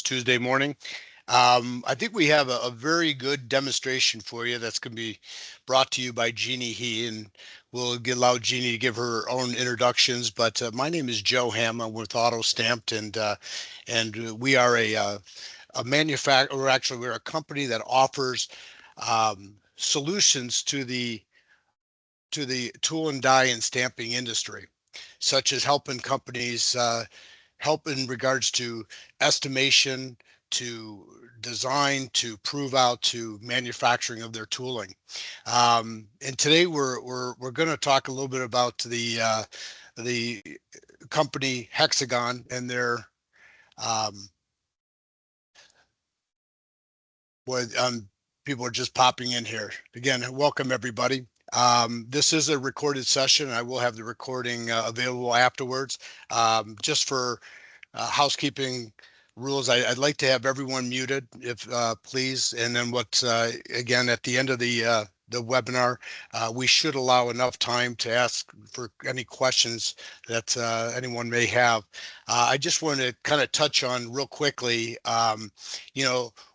Tuesday morning. I think we have a very good demonstration for you that's going to be brought to you by Jeannie He, and allow Jeannie to give her own introductions. But my name is Joe Ham. I'm with Auto Stamped, and we are a manufacturer, or actually we're a company that offers solutions to the tool and die and stamping industry, such as helping companies help in regards to estimation, to design, to prove out, to manufacturing of their tooling. And today we're going to talk a little bit about the company Hexagon and their what people are just popping in here. Again, welcome everybody. This is a recorded session. I will have the recording available afterwards. Just for housekeeping rules, I'd like to have everyone muted, if please. And then again, at the end of the webinar, we should allow enough time to ask for any questions that anyone may have. I just wanted to kind of touch on real quickly,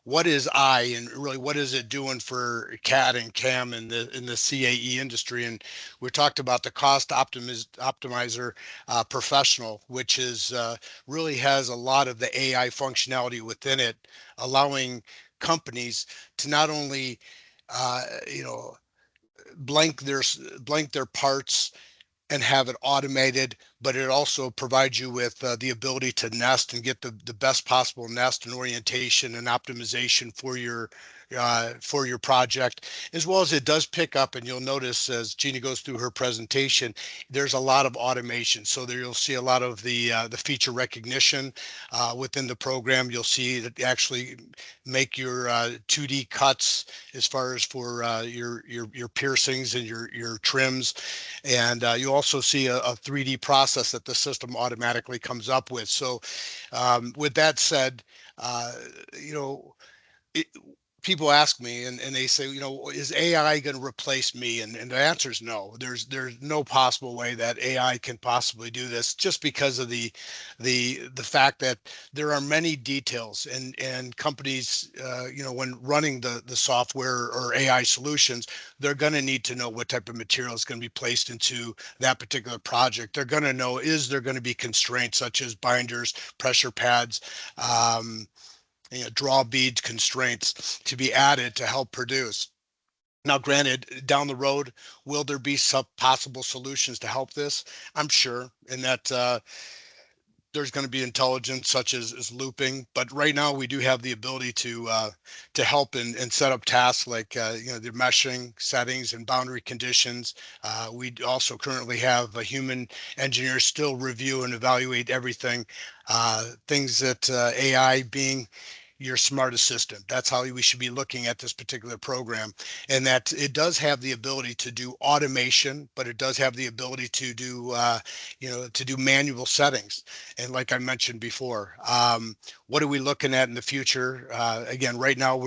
what is I, and really what is it doing for CAD and CAM in the CAE industry? And we talked about the CostOptimizer Professional, which is really has a lot of the AI functionality within it, allowing companies to not only uh, you know blank their parts and have it automated, but it also provides you with the ability to nest and get the best possible nest and orientation and optimization for your project, as well as it does pick up. And you'll notice as Gina goes through her presentation, there's a lot of automation. So there you'll see a lot of the feature recognition within the program. You'll see that actually make your 2D cuts as far as for your piercings and your trims, and you also see a 3D process that the system automatically comes up with. So with that said, uh, you know, it, people ask me and they say, is AI going to replace me? And the answer is no. There's no possible way that AI can possibly do this, just because of the fact that there are many details, and companies, when running the software or AI solutions, they're going to need to know what type of material is going to be placed into that particular project. They're going to know, is there going to be constraints such as binders, pressure pads, um, draw bead constraints to be added to help produce. Now, granted, down the road, will there be some possible solutions to help this? I'm sure, in that there's going to be intelligence such as looping, but right now we do have the ability to help and set up tasks like the meshing settings and boundary conditions. We also currently have a human engineer still review and evaluate everything. Things that AI being your smart assistant. That's how we should be looking at this particular program, and that it does have the ability to do automation, but it does have the ability to do to do manual settings. And like I mentioned before, what are we looking at in the future? Again, right now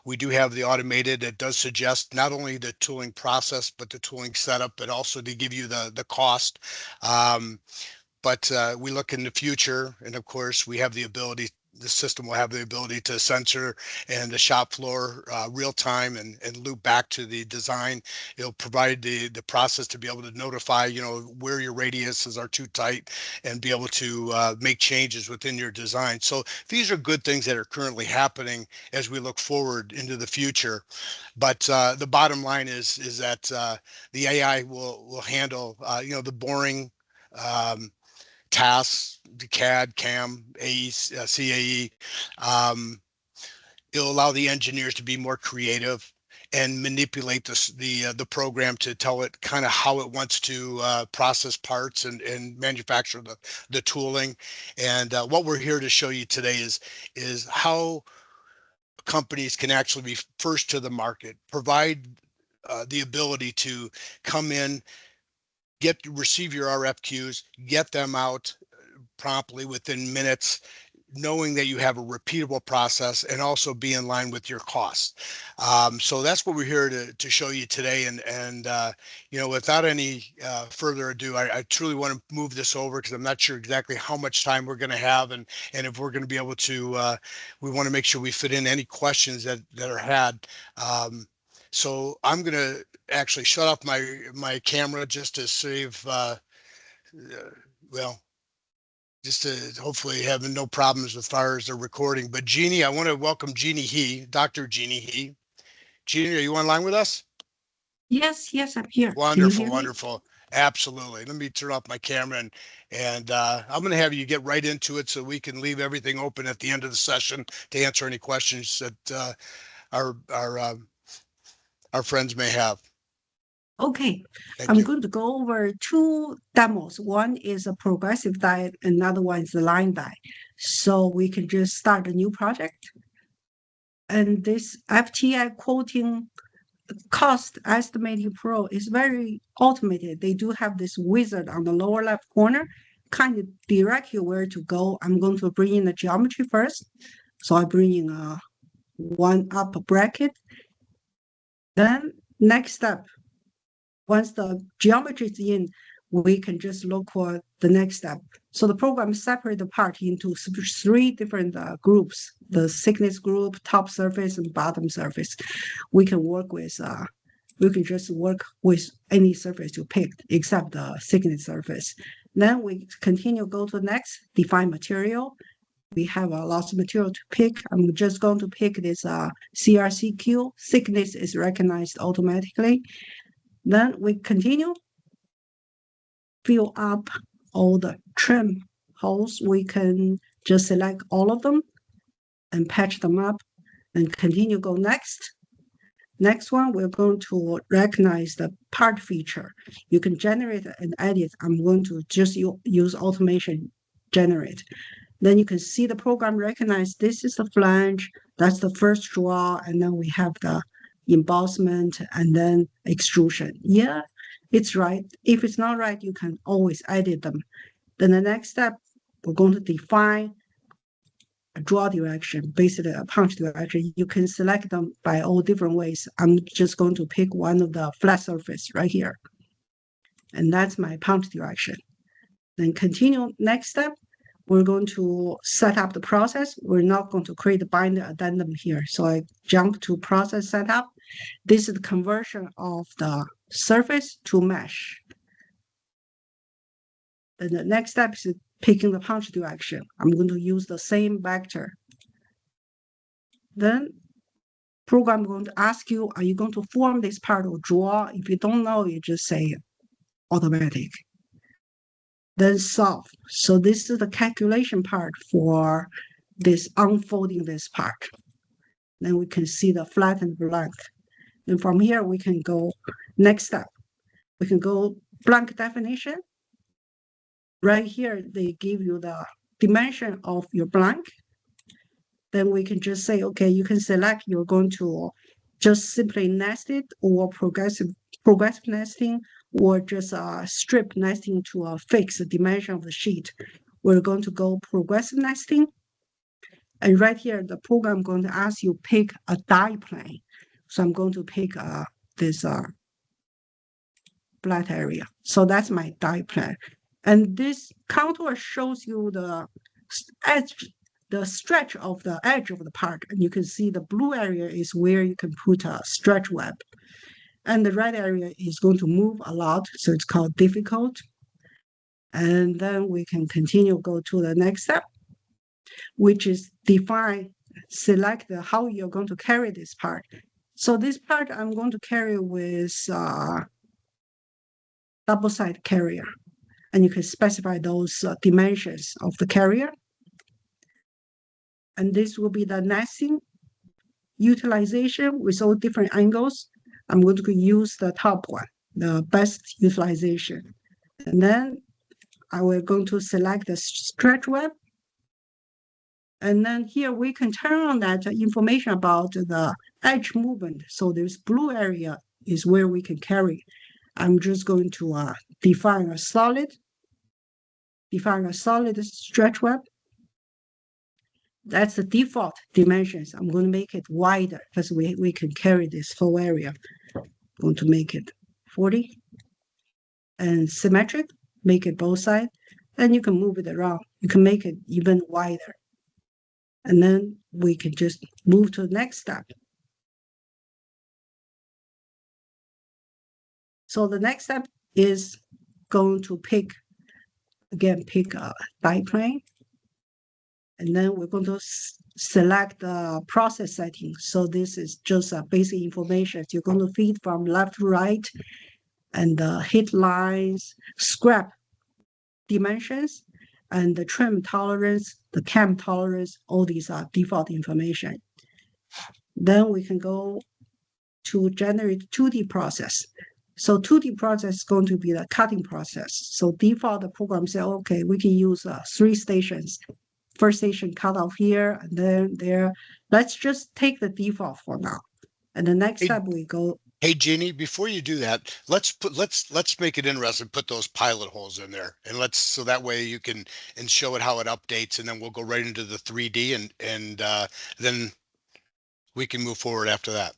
we do have the automated. It does suggest not only the tooling process but the tooling setup, but also to give you the cost. But we look in the future, and of course, the system will have the ability to sensor and the shop floor real time and loop back to the design. It'll provide the process to be able to notify, where your radiuses are too tight, and be able to make changes within your design. So these are good things that are currently happening as we look forward into the future. But the bottom line is that the AI will handle, the boring tasks, the CAD, CAM, AE, CAE. Um, it'll allow the engineers to be more creative and manipulate the program to tell it kind of how it wants to process parts and manufacture the tooling. And what we're here to show you today is how companies can actually be first to the market, provide the ability to come in, receive your RFQs, get them out promptly within minutes, knowing that you have a repeatable process and also be in line with your costs. So that's what we're here to show you today. And without any further ado, I truly want to move this over because I'm not sure exactly how much time we're going to have and if we're going to be able to, we want to make sure we fit in any questions that are had. So I'm going to actually shut off my camera just to save, well, just to hopefully have no problems as far as the recording. But Jeannie, I want to welcome Jeannie He, Dr. Jeannie He. Jeannie, are you online with us? Yes, I'm here. Can you Wonderful, hear me? wonderful. Absolutely. Let me turn off my camera and I'm going to have you get right into it so we can leave everything open at the end of the session to answer any questions that our our uh, our friends may have. Okay, Thank I'm you. going to go over two demos. One is a progressive diet, another one is a line diet. So we can just start a new project. And this FTI quoting cost estimating pro is very automated. They do have this wizard on the lower left corner, kind of direct you where to go. I'm going to bring in the geometry first. So I bring in a one up bracket. Then next step, once the geometry is in, we can just look for the next step. So the program separates apart into three different groups, the thickness group, top surface, and bottom surface. We can work with, we can just work with any surface you picked except the thickness surface. Then we continue, go to next, define material. We have a lot of material to pick. I'm just going to pick this CRCQ. Thickness is recognized automatically. Then we continue, fill up all the trim holes. We can just select all of them and patch them up and continue go next. Next one, we're going to recognize the part feature. You can generate and edit. I'm going to just use automation generate. Then you can see the program recognize this is the flange, that's the first draw, and then we have the embossment and then extrusion. Yeah, it's right. If it's not right, you can always edit them. Then the next step, we're going to define a draw direction, basically a punch direction. You can select them by all different ways. I'm just going to pick one of the flat surface right here. And that's my punch direction. Then continue next step. We're going to set up the process. We're not going to create a binder addendum here. So I jump to process setup. This is the conversion of the surface to mesh. Then the next step is picking the punch direction. I'm going to use the same vector. Then program going to ask you, are you going to form this part or draw? If you don't know, you just say automatic. Then solve. So this is the calculation part for this unfolding this part. Then we can see the flattened blank. And from here, we can go next step. We can go blank definition. Right here, they give you the dimension of your blank. Then we can just say, okay, you can select you're going to just simply nest it or progressive nesting or just strip nesting to fix the dimension of the sheet. We're going to go progressive nesting. And right here, the program going to ask you pick a die plane. So I'm going to pick this flat area. So that's my die plane. And this contour shows you the edge, the stretch of the edge of the part. And you can see the blue area is where you can put a stretch web. And the red area is going to move a lot. So it's called difficult. And then we can continue, go to the next step, which is define, select how you're going to carry this part. So this part I'm going to carry with double side carrier. And you can specify those dimensions of the carrier. And this will be the nesting utilization with all different angles. I'm going to use the top one, the best utilization. And then I will going to select the stretch web. And then here we can turn on that information about the edge movement. So this blue area is where we can carry. I'm just going to define a solid stretch web. That's the default dimensions. I'm going to make it wider because we can carry this full area. I'm going to make it 40 and symmetric, make it both sides, and you can move it around. You can make it even wider. And then we can just move to the next step. So the next step is going to pick a die plane. And then we're going to select the process settings. So this is just basic information. You're going to feed from left to right, and the hit lines, scrap dimensions, and the trim tolerance, the cam tolerance, all these are default information. Then we can go to generate 2D process. So 2D process is going to be the cutting process. So default the program say, okay, we can use 3 stations. First station cut off here, and then there. Let's just take the default for now. And the next Hey, step we go. hey, Jeannie, before you do that, let's make it interesting. Put those pilot holes in there, and so that way you can and show it how it updates, and then we'll go right into the 3D, and then we can move forward after that.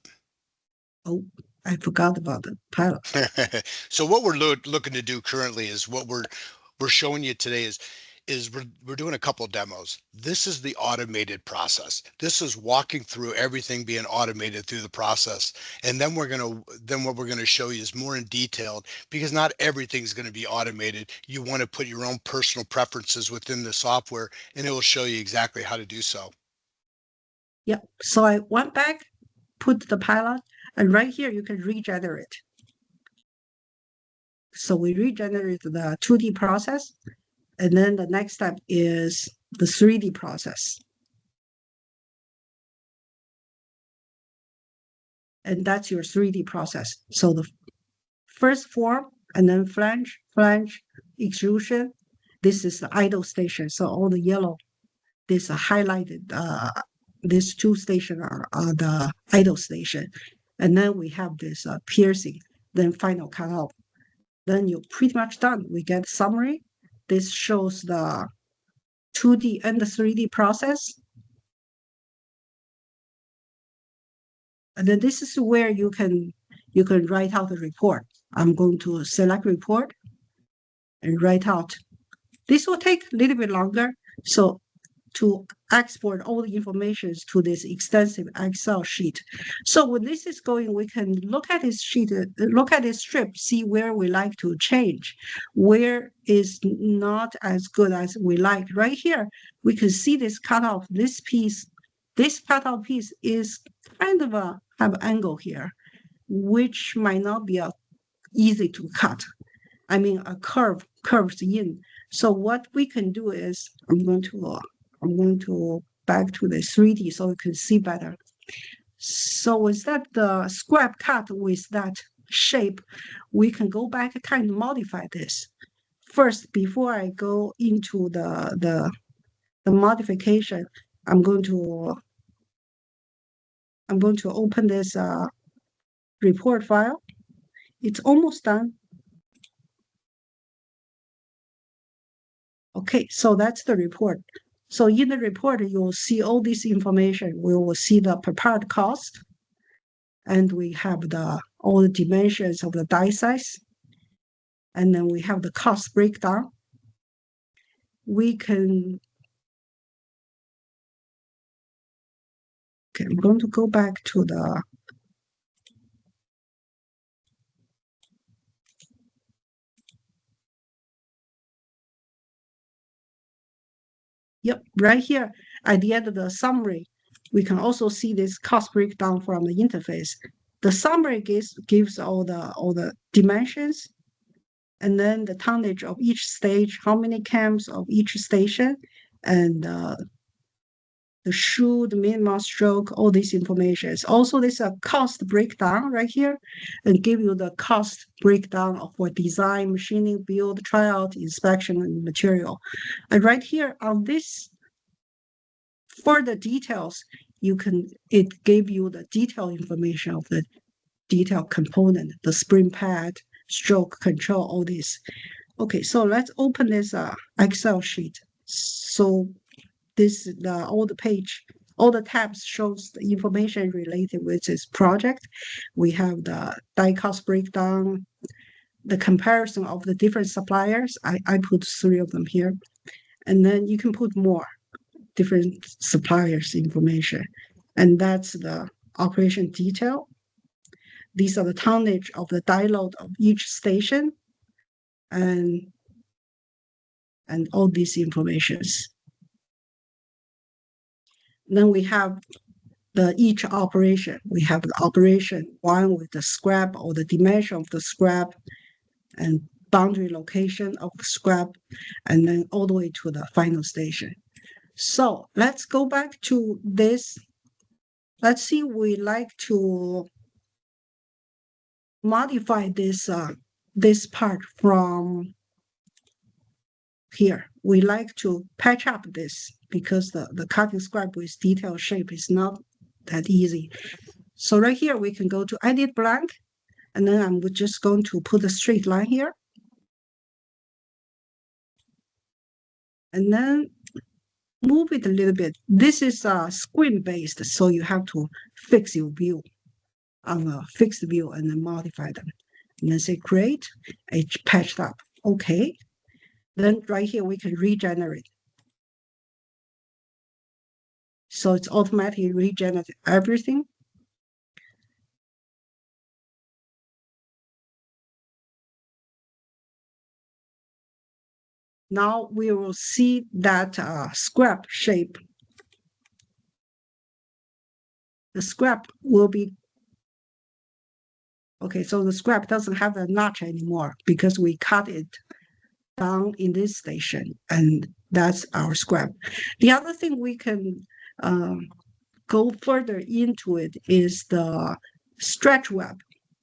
Oh, I forgot about the pilot. So what we're looking to do currently is what we're showing you today is we're doing a couple of demos. This is the automated process. This is walking through everything being automated through the process. And then what we're gonna show you is more in detail, because not everything's going to be automated. You want to put your own personal preferences within the software, and it will show you exactly how to do so. Yeah. So I went back, put the pilot, and right here you can regenerate. So we regenerate the 2D process, and then the next step is the 3D process. And that's your 3D process. So the first form, and then flange, extrusion. This is the idle station. So all the yellow, this highlighted, these 2 stations are the idle station. And then we have this piercing, then final cutoff. Then you're pretty much done. We get summary. This shows the 2D and the 3D process. And then this is where you can write out the report. I'm going to select report and write out. This will take a little bit longer. So to export all the information to this extensive Excel sheet. So when this is going, we can look at this sheet, look at this strip, see where we like to change, where is not as good as we like. Right here, we can see this cutoff, this piece, this cutoff piece is kind of have an angle here, which might not be easy to cut. I mean, a curves in. So what we can do is, I'm going to back to the 3D so you can see better. So with that, the scrap cut with that shape, we can go back and kind of modify this. First, before I go into the modification, I'm going to open this report file. It's almost done. Okay, so that's the report. So in the report, you'll see all this information. We will see the per part cost, and we have all the dimensions of the die size, and then we have the cost breakdown. We can, okay, I'm going to go back to the, yep, right here at the end of the summary, we can also see this cost breakdown from the interface. The summary gives all the dimensions, and then the tonnage of each stage, how many cams of each station, and the shoe, the minimum stroke, all this information. Also, there's a cost breakdown right here, and give you the cost breakdown of what design, machining, build, tryout, inspection, and material. And right here on this, for the details, it gave you the detailed information of the detailed component, the spring pad, stroke control, all this. Okay, so let's open this Excel sheet. So this all the tabs shows the information related with this project. We have the die cost breakdown, the comparison of the different suppliers. I put 3 of them here. And then you can put more different suppliers information. And that's the operation detail. These are the tonnage of the die load of each station and all these informations. Then we have each operation. We have the operation 1 with the scrap or the dimension of the scrap and boundary location of scrap, and then all the way to the final station. So let's go back to this. Let's see, we like to modify this part from here. We like to patch up this because the cutting scrap with detailed shape is not that easy. So right here, we can go to edit blank, and then I'm just going to put a straight line here. And then move it a little bit. This is screen based, so you have to fix your view on a fixed view and then modify them. And then say create, it's patched up. Okay. Then right here, we can regenerate. So it's automatically regenerate everything. Now we will see that scrap shape. The scrap will be, okay, so the scrap doesn't have the notch anymore because we cut it down in this station, and that's our scrap. The other thing we can go further into it is the stretch web.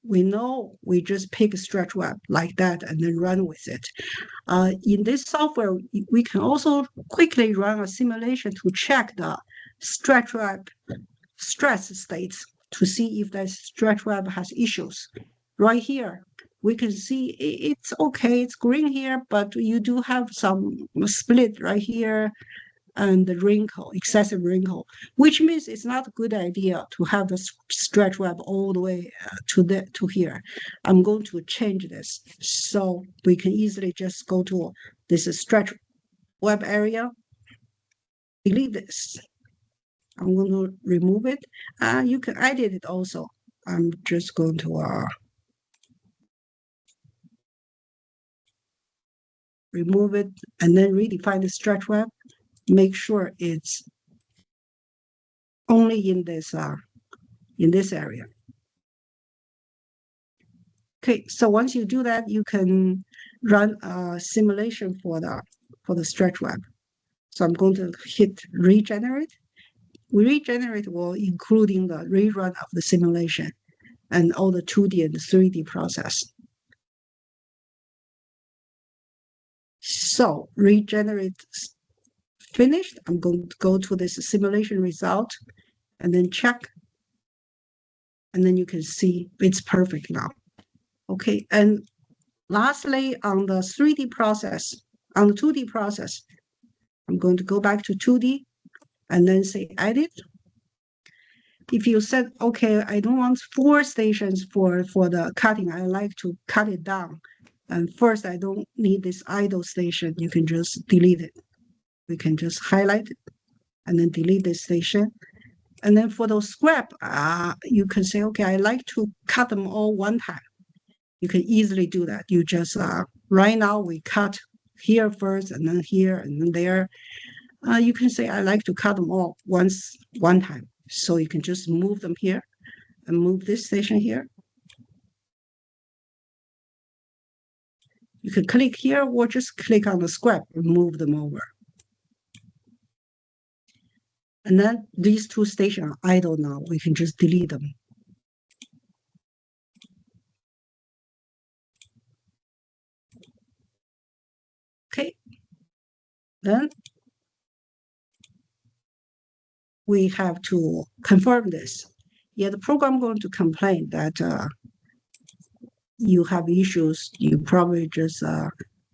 We know we just pick a stretch web like that and then run with it. In this software, we can also quickly run a simulation to check the stretch web stress states to see if that stretch web has issues. Right here, we can see it's okay, it's green here, but you do have some split right here and the wrinkle, excessive wrinkle, which means it's not a good idea to have the stretch web all the way to here. I'm going to change this so we can easily just go to this stretch web area, delete this. I'm going to remove it. You can edit it also. I'm just going to remove it and then redefine the stretch web. Make sure it's only in this area. Okay, so once you do that, you can run a simulation for the stretch web. So I'm going to hit regenerate. Regenerate will including the rerun of the simulation and all the 2D and 3D process. So regenerate finished. I'm going to go to this simulation result and then check. And then you can see it's perfect now. Okay, and lastly, on the 3D process, on the 2D process, I'm going to go back to 2D and then say edit. If you said, okay, I don't want 4 stations for the cutting, I like to cut it down. And first, I don't need this idle station. You can just delete it. We can just highlight it and then delete this station. And then for those scrap, you can say, okay, I like to cut them all one time. You can easily do that. You just, right now we cut here first and then here and then there. You can say, I like to cut them all one time. So you can just move them here and move this station here. You can click here or just click on the scrap and move them over. And then these 2 stations are idle now. We can just delete them. Okay. Then we have to confirm this. Yeah, the program going to complain that you have issues. You probably just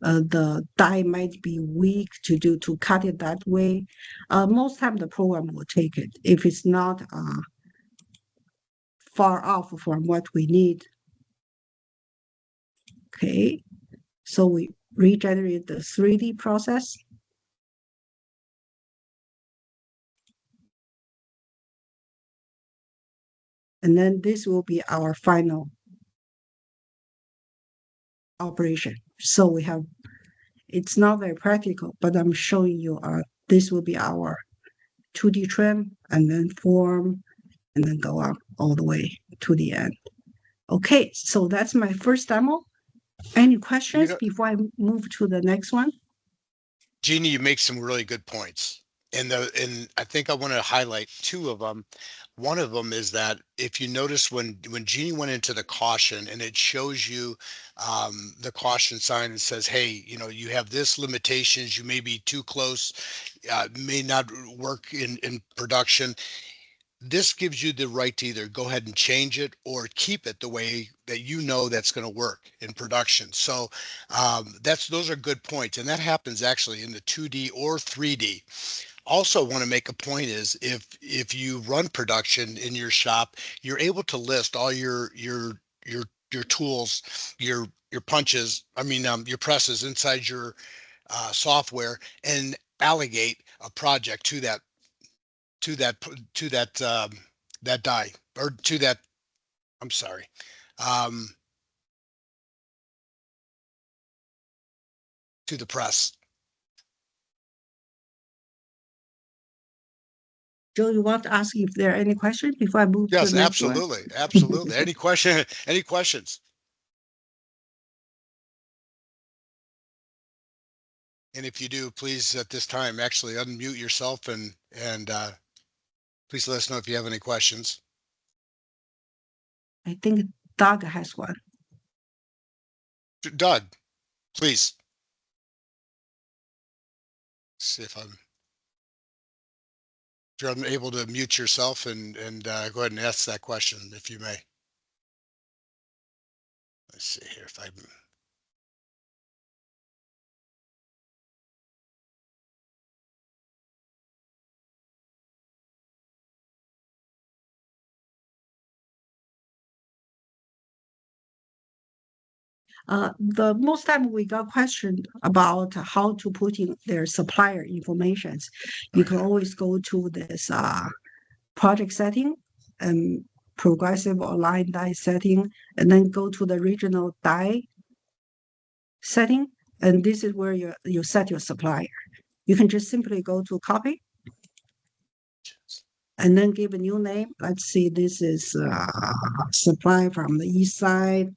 the die might be weak to cut it that way. Most time the program will take it if it's not far off from what we need. Okay, so we regenerate the 3D process. And then this will be our final operation. So we have, it's not very practical, but I'm showing you this will be our 2D trim and then form and then go up all the way to the end. Okay, so that's my first demo. Any questions before I move to the next one? Jeannie, you make some really good points. And I think I want to highlight two of them. One of them is that if you notice when Jeannie went into the caution and it shows you the caution sign and says, hey, you have this limitations, you may be too close, may not work in production. This gives you the right to either go ahead and change it or keep it the way that that's going to work in production. So those are good points, and that happens actually in the 2D or 3D. Also want to make a point is if you run production in your shop, you're able to list all your tools, your punches, your presses inside your software, and allocate a project to that to that that die or to that. I'm sorry. Um, to the press. Joe, you want to ask if there are any questions before I move to Yes, the next one? absolutely, absolutely. Any question? Any questions? And if you do, please at this time actually unmute yourself and please let us know if you have any questions. I think Doug has one. Doug, please. See if you're unable to mute yourself and go ahead and ask that question if you may. Let's see here if I. The most time we got questioned about how to put in their supplier informations. You can always go to this project setting and progressive or line die setting, and then go to the regional die setting. And this is where you set your supplier. You can just simply go to copy and then give a new name. Let's see, this is supply from the east side.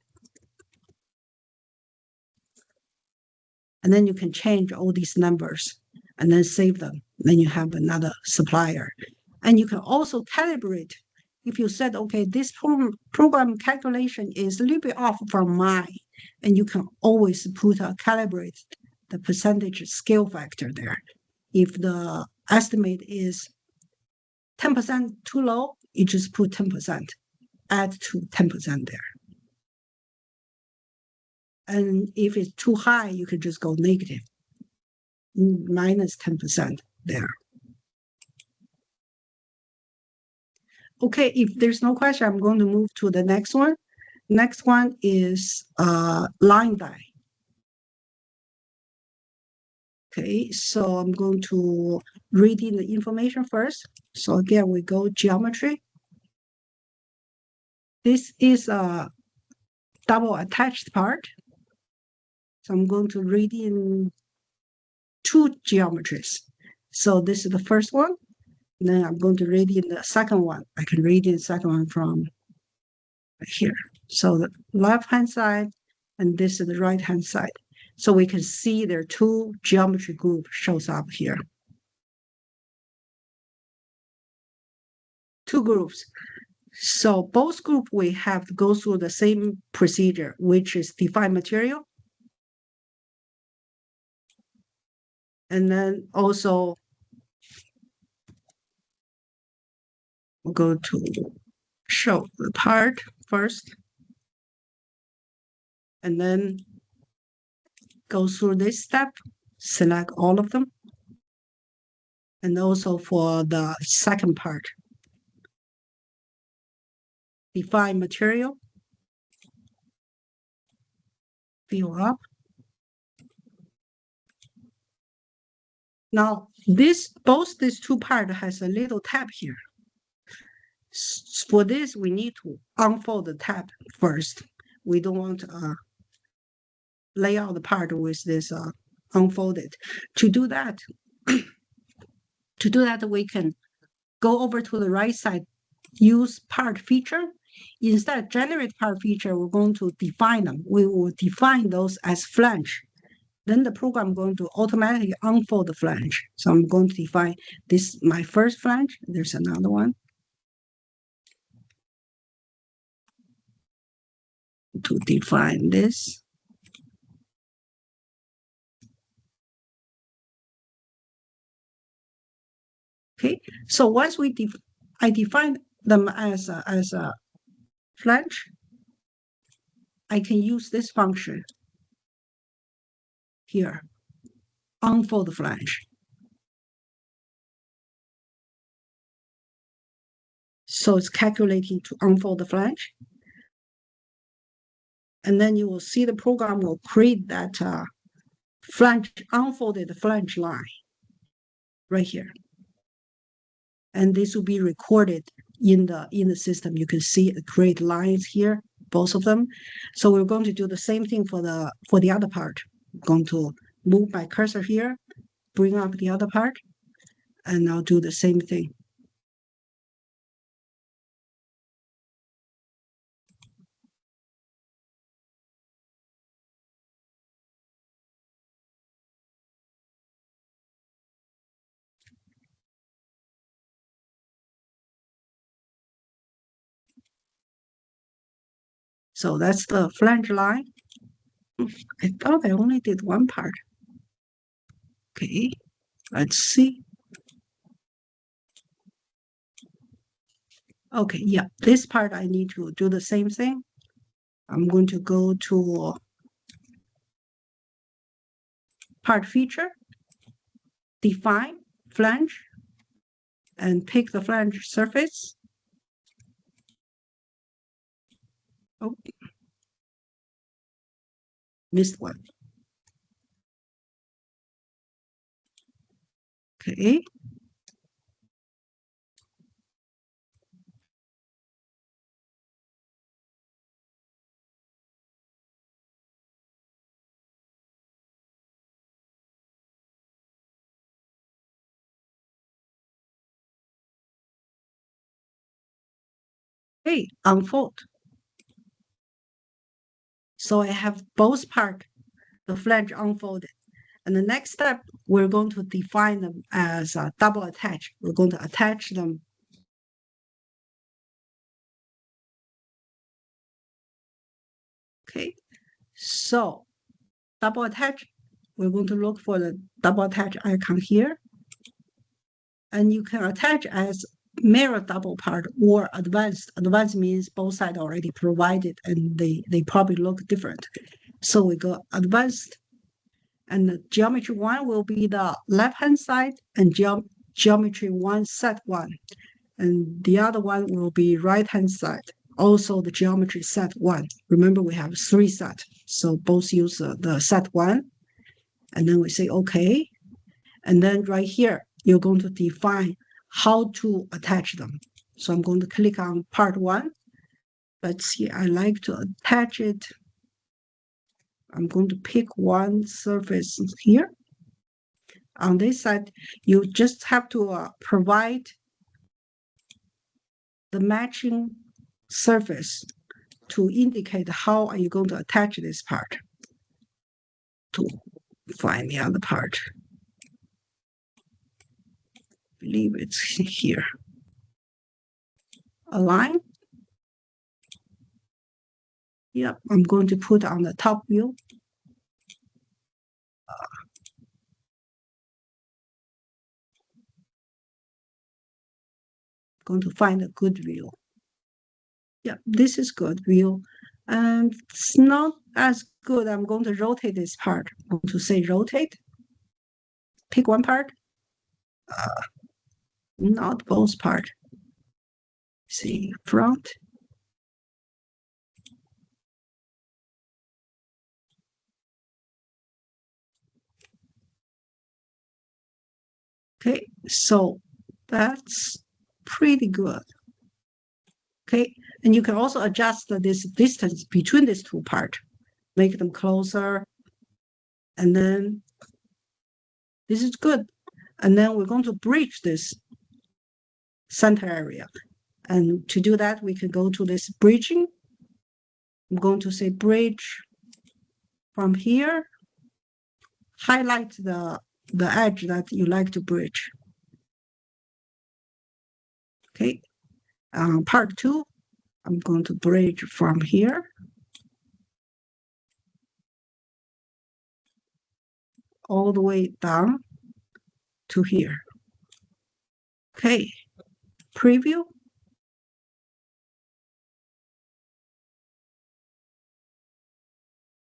And then you can change all these numbers and then save them. Then you have another supplier. And you can also calibrate. If you said, okay, this program calculation is a little bit off from mine, and you can always put a calibrate the percentage scale factor there. If the estimate is 10% too low, you just put 10%, add to 10% there. And if it's too high, you can just go negative, minus 10% there. Okay, if there's no question, I'm going to move to the next one. Next one is line die. Okay, so I'm going to read in the information first. So again, we go geometry. This is a double attached part. So I'm going to read in two geometries. So this is the first one. Then I'm going to read in the second one. I can read in the second one from here. So the left-hand side, and this is the right-hand side. So we can see there are two geometry group shows up here. Two groups. So both group we have to go through the same procedure, which is define material. And then also we'll go to show the part first. And then go through this step, select all of them. And also for the second part, define material, fill up. Now, both these two parts has a little tab here. For this, we need to unfold the tab first. We don't want to lay out the part with this unfolded. To do that, we can go over to the right side, use part feature. Instead of generate part feature, we're going to define them. We will define those as flange. Then the program going to automatically unfold the flange. So I'm going to define this, my first flange. There's another one. To define this. Okay, so once I define them as a flange, I can use this function here, unfold the flange. So it's calculating to unfold the flange. And then you will see the program will create that flange, unfolded flange line right here. And this will be recorded in the system. You can see it create lines here, both of them. So we're going to do the same thing for the other part. I'm going to move my cursor here, bring up the other part, and I'll do the same thing. So that's the flange line. I thought I only did one part. Okay, let's see. Okay, yeah, this part I need to do the same thing. I'm going to go to part feature, define flange, and pick the flange surface. Oh, missed one. Okay. Hey, unfold. So I have both part, the flange unfolded. And the next step, we're going to define them as a double attach. We're going to attach them. Okay, so double attach, we're going to look for the double attach icon here. And you can attach as mirror double part or advanced. Advanced means both sides already provided and they probably look different. So we go advanced, and the geometry one will be the left-hand side and geometry one set one. And the other one will be right-hand side. Also the geometry set one. Remember we have 3 sets. So both use the set one. And then we say, okay. And then right here, you're going to define how to attach them. So I'm going to click on part 1. Let's see, I like to attach it. I'm going to pick one surface here. On this side, you just have to provide the matching surface to indicate how are you going to attach this part to find the other part. I believe it's here. Align. Yep, I'm going to put on the top view. Going to find a good view. Yeah, this is good view. And it's not as good. I'm going to rotate this part. I'm going to say rotate. Pick one part. Not both part. See, front. Okay, so that's pretty good. Okay, and you can also adjust this distance between these two parts, make them closer, and then this is good. And then we're going to bridge this center area. And to do that, we can go to this bridging. I'm going to say bridge from here, highlight the edge that you like to bridge. Okay, part 2, I'm going to bridge from here all the way down to here. Okay, preview.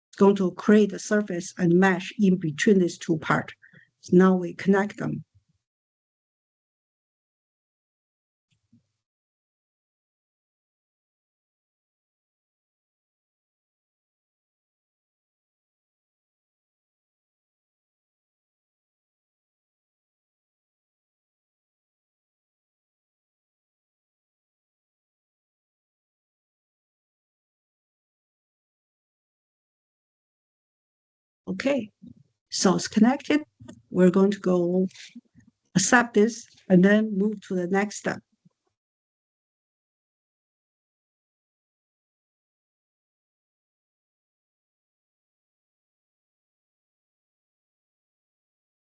It's going to create a surface and mesh in between these two parts. So now we connect them. Okay, so it's connected. We're going to go accept this and then move to the next step.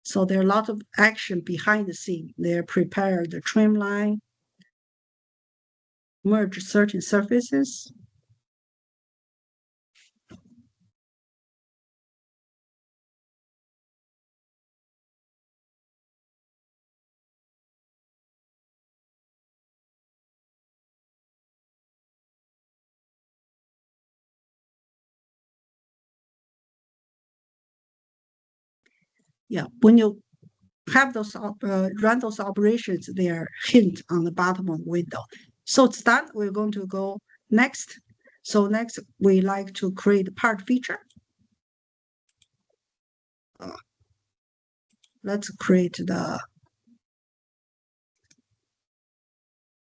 So there are a lot of action behind the scene. They prepare the trim line, merge certain surfaces. Yeah, when you have those run those operations, they are hint on the bottom of the window. So it's done. We're going to go next. So next, we like to create a part feature. Let's create the,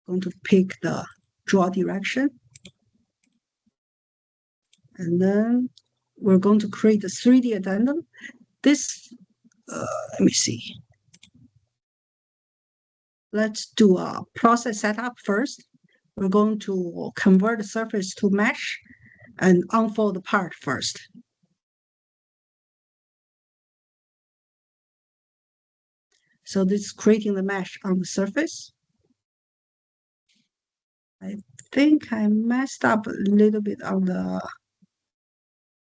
going to pick the draw direction. And then we're going to create a 3D addendum. This, let me see. Let's do a process setup first. We're going to convert the surface to mesh and unfold the part first. So this is creating the mesh on the surface. I think I messed up a little bit on the,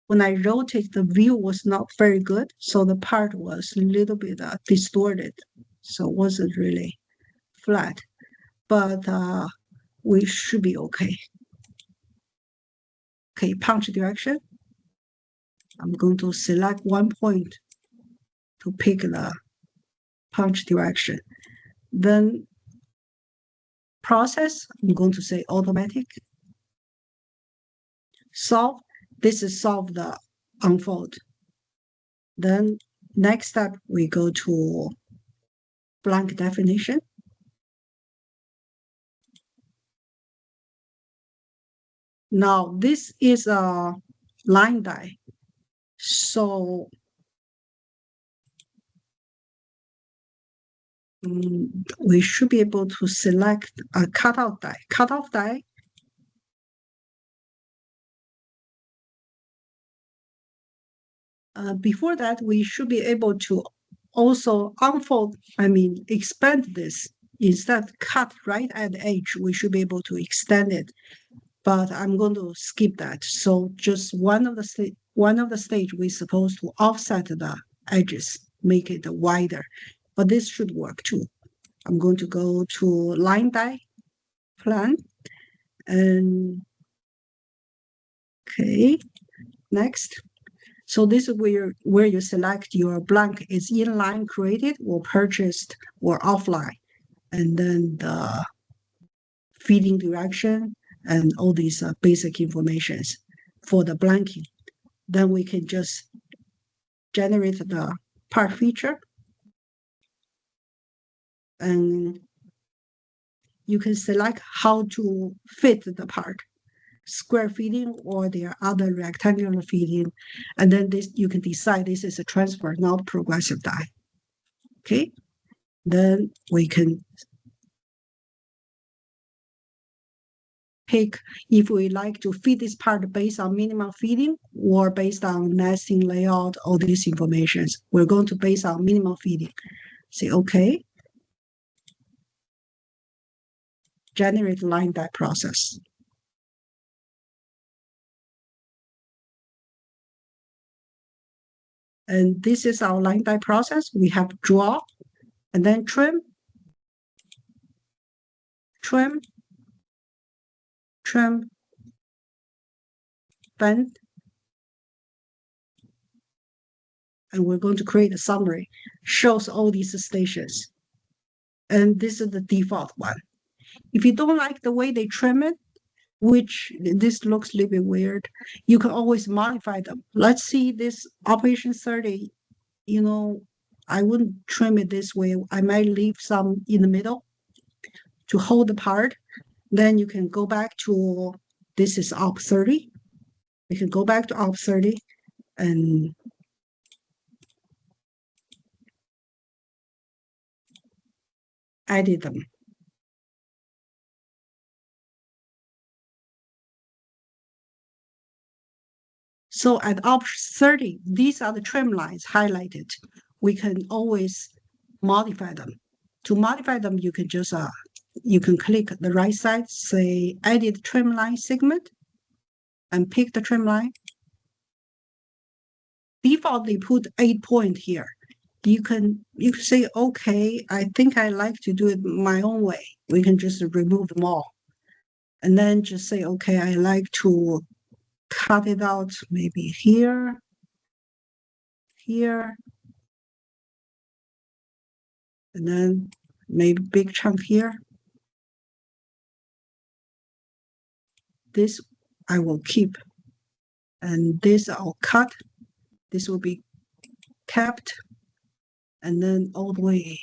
when I rotate, the view was not very good. So the part was a little bit distorted. So it wasn't really flat, but we should be okay. Okay, punch direction. I'm going to select one point to pick the punch direction. Then process, I'm going to say automatic. Solve, this is solve the unfold. Then next step, we go to blank definition. Now this is a line die. So we should be able to select a cutout die. Cutoff die. Before that, we should be able to also unfold, expand this. Instead, cut right at the edge, we should be able to extend it. But I'm going to skip that. So just one of the stage, we're supposed to offset the edges, make it wider. But this should work too. I'm going to go to line die plan, and Okay, next. So this is where you select your blank is inline created or purchased or offline. And then the feeding direction and all these basic informations for the blanking. Then we can just generate the part feature. And you can select how to fit the part, square feeding or there are other rectangular feeding. And then this you can decide this is a transfer, not progressive die. Okay, then we can pick if we like to feed this part based on minimum feeding or based on nesting layout, all these informations. We're going to base on minimum feeding. Say okay. Generate line die process. And this is our line die process. We have draw and then trim, trim, trim, bend. And we're going to create a summary, shows all these stations. And this is the default one. If you don't like the way they trim it, which this looks a little bit weird, you can always modify them. Let's see this operation 30, I wouldn't trim it this way. I might leave some in the middle to hold the part. Then you can go back to, this is op 30. You can go back to op 30 and edit them. So at op 30, these are the trim lines highlighted. We can always modify them. To modify them, you can just you can click the right side, say edit trim line segment, and pick the trim line. Defaultly put 8 point here. You can say, okay, I think I like to do it my own way. We can just remove them all. And then just say, okay, I like to cut it out maybe here, here, and then maybe big chunk here. This I will keep. And this I'll cut. This will be kept. And then all the way,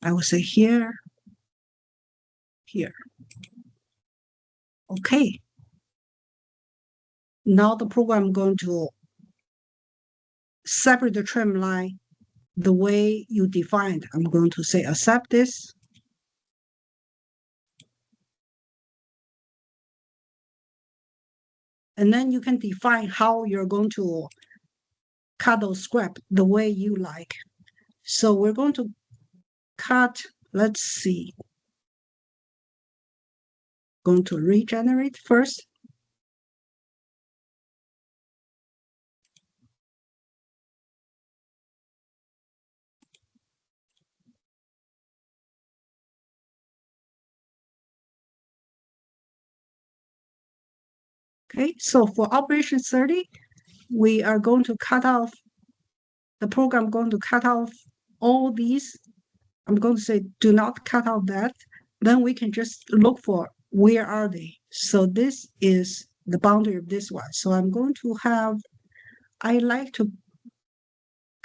I will say here, here. Okay. Now the program going to separate the trim line the way you defined. I'm going to say accept this. And then you can define how you're going to cut those scraps the way you like. So we're going to cut, let's see, going to regenerate first. Okay, so for operation 30, we are going to cut off, the program going to cut off all these. I'm going to say, do not cut out that. Then we can just look for where are they. So this is the boundary of this one. So I'm going to have, I like to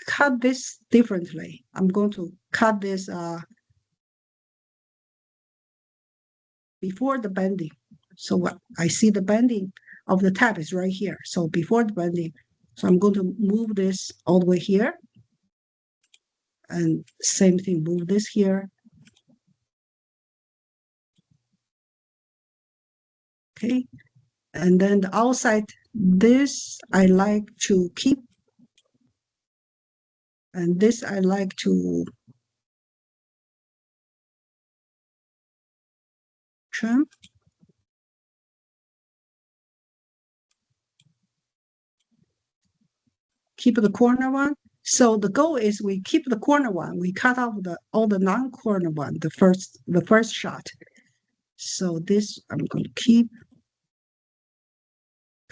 cut this differently. I'm going to cut this before the bending. So what I see the bending of the tab is right here. So before the bending, so I'm going to move this all the way here. And same thing, move this here. Okay. And then the outside, this I like to keep. And this I like to trim. Keep the corner one. So the goal is we keep the corner one. We cut off all the non-corner one, the first shot. So this I'm going to keep.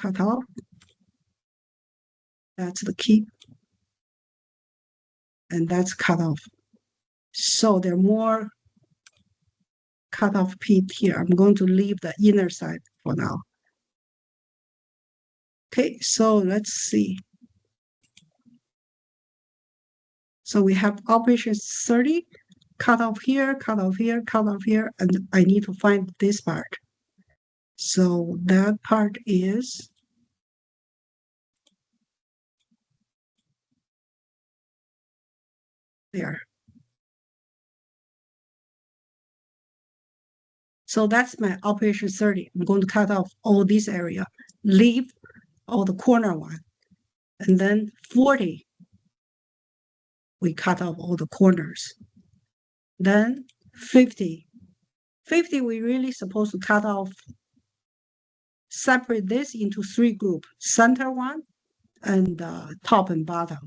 cut off. That's the key. And that's cut off. So there are more cut off pit here. I'm going to leave the inner side for now. Okay, so let's see. So we have operations 30, cut off here, cut off here, cut off here, and I need to find this part. So that part is there. So that's my operation 30. I'm going to cut off all this area, leave all the corner one. And then 40, we cut off all the corners. Then 50. 50, we really supposed to cut off, separate this into 3 groups, center one and top and bottom.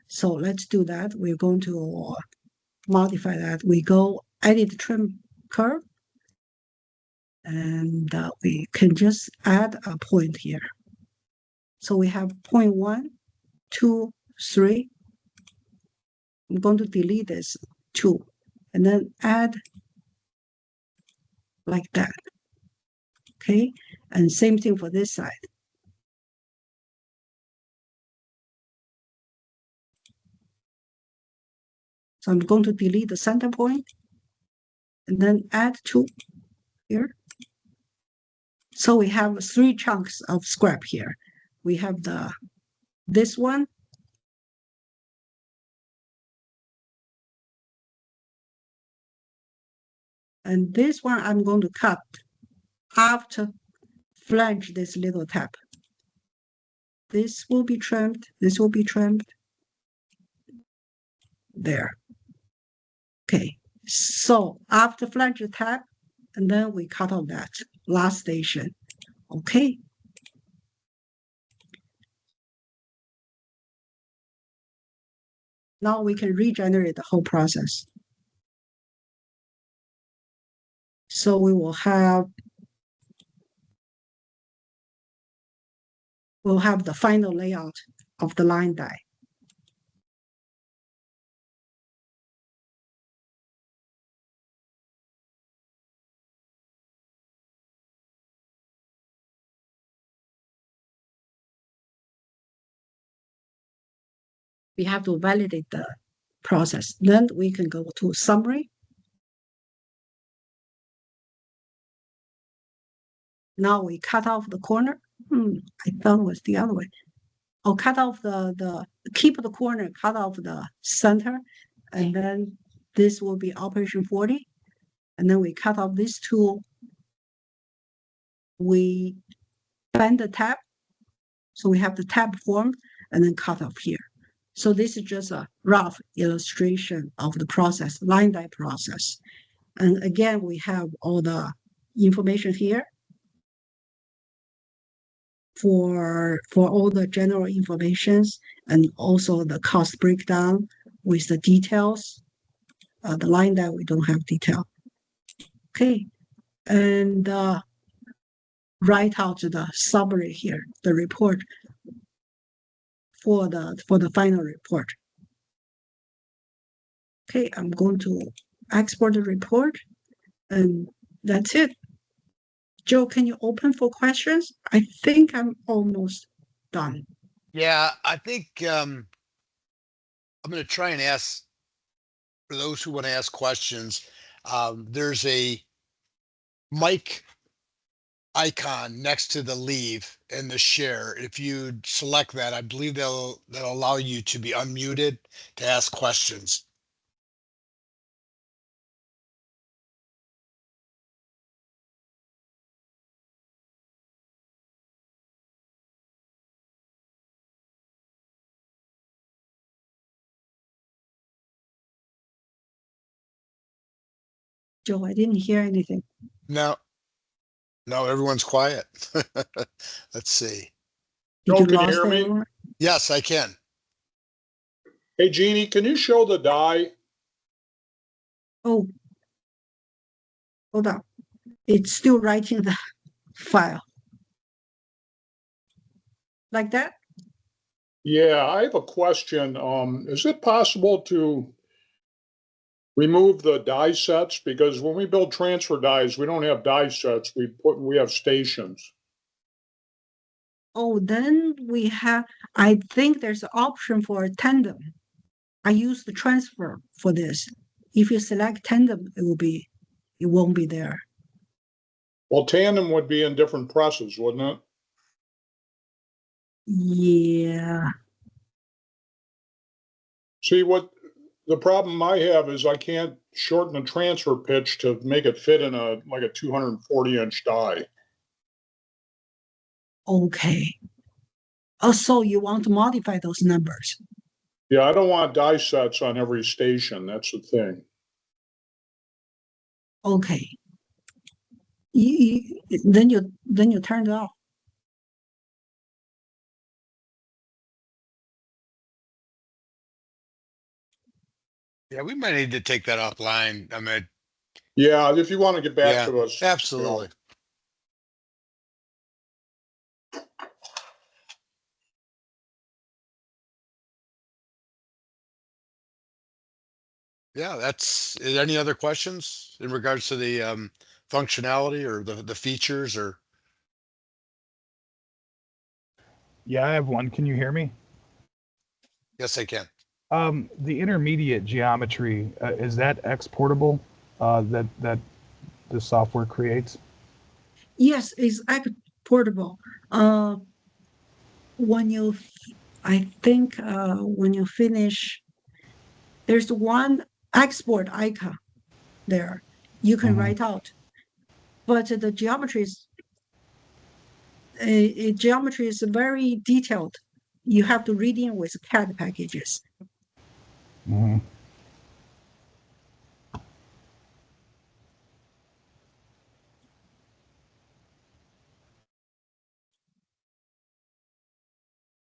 So let's do that. We're going to modify that. We go edit trim curve, and we can just add a point here. So we have point 1, 2, 3. I'm going to delete this 2, and then add like that. Okay, and same thing for this side. So I'm going to delete the center point and then add 2 here. So we have 3 chunks of scrap here. We have this one, and this one I'm going to cut after flange this little tab. This will be trimmed, this will be trimmed. There. Okay, so after flange tab, and then we cut off that last station. Okay. Now we can regenerate the whole process. So we will have, we'll have the final layout of the line die. We have to validate the process. Then we can go to summary. Now we cut off the corner. I thought it was the other way. I'll cut off keep the corner, cut off the center, and then this will be operation 40. And then we cut off this tool. We bend the tab. So we have the tab formed and then cut off here. So this is just a rough illustration of the process, line die process. And again, we have all the information here for all the general informations, and also the cost breakdown with the details. The line die, we don't have detail. Okay, and write out the summary here, the report for the final report. Okay, I'm going to export the report, and that's it. Joe, can you open for questions? I think I'm almost done. Yeah, I think I'm going to try and ask, for those who want to ask questions, there's a mic icon next to the leave and the share. If you select that, I believe that'll allow you to be unmuted to ask questions. Joe, I didn't hear anything. No, everyone's quiet. Let's see. Did Joe, you can you lost hear me? everyone? Yes, I can. Hey, Jeannie, can you show the die? Oh, hold on. It's still writing the file. like that. Yeah, I have a question. Is it possible to remove the die sets? Because when we build transfer dies, we don't have die sets. We have stations. Oh, then I think there's an option for a tandem. I use the transfer for this. If you select tandem, it won't be there. Well, tandem would be in different presses, wouldn't it? Yeah. See, what the problem I have is I can't shorten the transfer pitch to make it fit in a 240-inch die. Okay. Oh, so you want to modify those numbers? Yeah, I don't want die sets on every station. That's the thing. Okay. Then you turn it off. Yeah, we might need to take that offline. I mean, Yeah, if you want to get back yeah, to us, absolutely. Yeah, any other questions in regards to the functionality or the features or? Yeah, I have one. Can you hear me? Yes, I can. The intermediate geometry, is that exportable, that the software creates? Yes, it's exportable. Uh, when you, I think when you finish, there's one export icon there. You can Hmm. write out, but the geometry is very detailed. You have to read in with CAD packages. Hmm.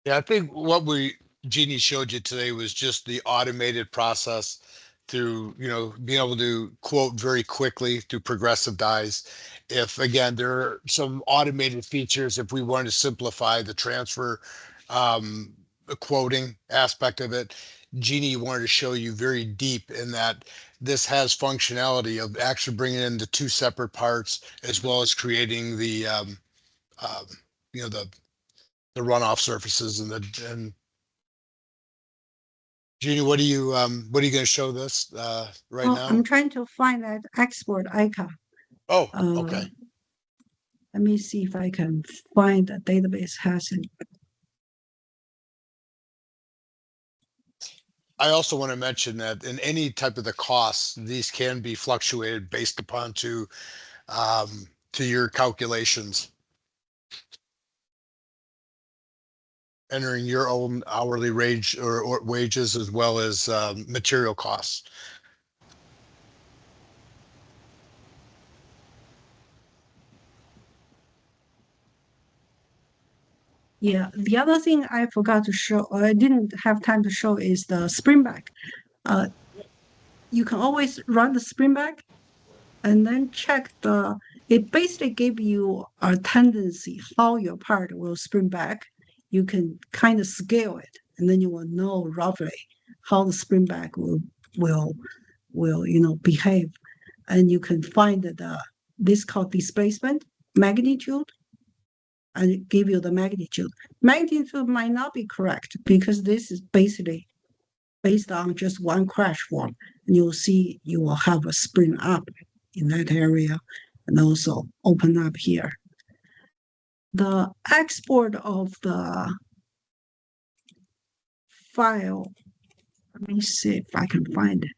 Yeah, I think what Jeannie showed you today was just the automated process through, being able to quote very quickly through progressive dies. If again, there are some automated features, if we want to simplify the transfer, quoting aspect of it, Jeannie wanted to show you very deep in that this has functionality of actually bringing in the two separate parts as well as creating um, you know, the runoff surfaces and Jeannie, what are you going to show this right Oh, I'm now? trying to find that export icon. Oh, Uh, okay. let me see if I can find a database has it. I also want to mention that in any type of the costs, these can be fluctuated based upon to your calculations, entering your own hourly wage or wages as well as material costs. Yeah, the other thing I forgot to show, or I didn't have time to show, is the spring back. Uh, you can always run the spring back and then check it basically give you a tendency how your part will spring back. You can kind of scale it, and then you will know roughly how the spring back will behave. And you can find this called displacement magnitude, and it give you the magnitude. Magnitude might not be correct because this is basically based on just one crash form. And you'll see you will have a spring up in that area and also open up here. The export of the file, let me see if I can find it.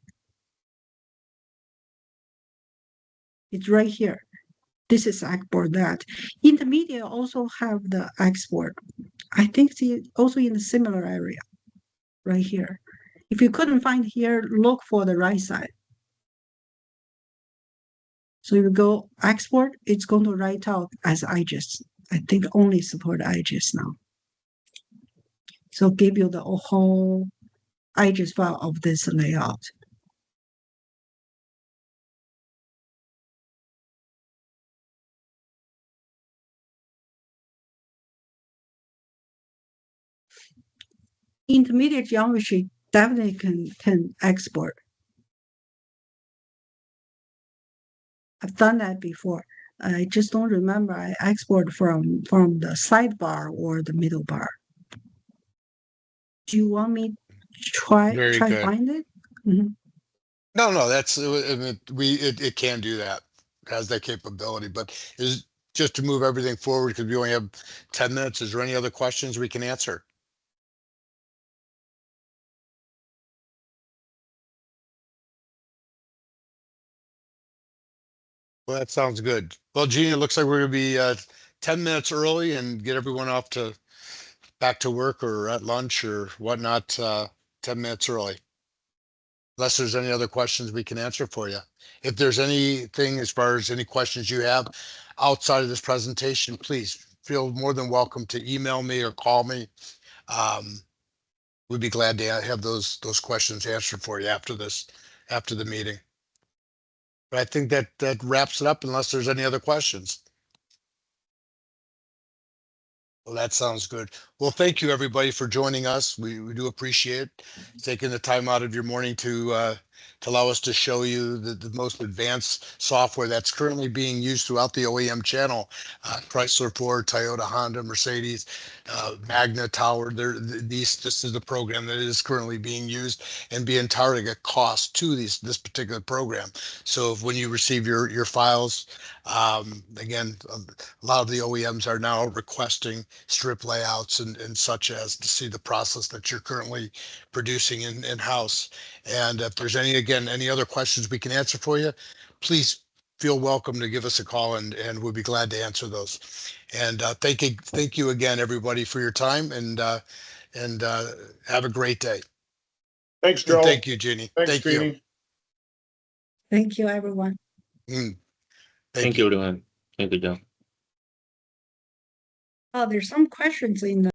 It's right here. This is export that. Intermediate also have the export. I think it's also in a similar area right here. If you couldn't find here, look for the right side. So you go export, it's going to write out as IGES. I think only support IGES now. So give you the whole IGES file of this layout. intermediate geometry definitely can export. I've done that before. I just don't remember I export from the sidebar or the middle bar. Do you want me to try Very good. find it? Mhm. No, that's it can do that, has that capability, but is just to move everything forward because we only have 10 minutes. Is there any other questions we can answer? Well, that sounds good. Well, Gene, it looks like we're gonna be 10 minutes early and get everyone off to back to work or at lunch or whatnot, 10 minutes early. Unless there's any other questions we can answer for you. If there's anything as far as any questions you have outside of this presentation, please feel more than welcome to email me or call me. Um, we'd be glad to have those questions answered for you after the meeting. But I think that wraps it up unless there's any other questions. Well, that sounds good. Well, thank you everybody for joining us. We do appreciate it. Taking the time out of your morning to allow us to show you the most advanced software that's currently being used throughout the OEM channel. Chrysler, Ford, Toyota, Honda, Mercedes, Magna, Tower. This is the program that is currently being used and being targeted at cost to this particular program. So when you receive your files, again, a lot of the OEMs are now requesting strip layouts and such as to see the process that you're currently producing in-house. And if there's any other questions we can answer for you, please feel welcome to give us a call and we'll be glad to answer those. And thank you again, everybody, for your time and have a great day. Thanks, And Joe. thank you, Jeannie. Thanks, Thank you. Jeannie. Thank you, everyone. Thank Thank you. you, everyone. Thank you, John. Oh, there's some questions in the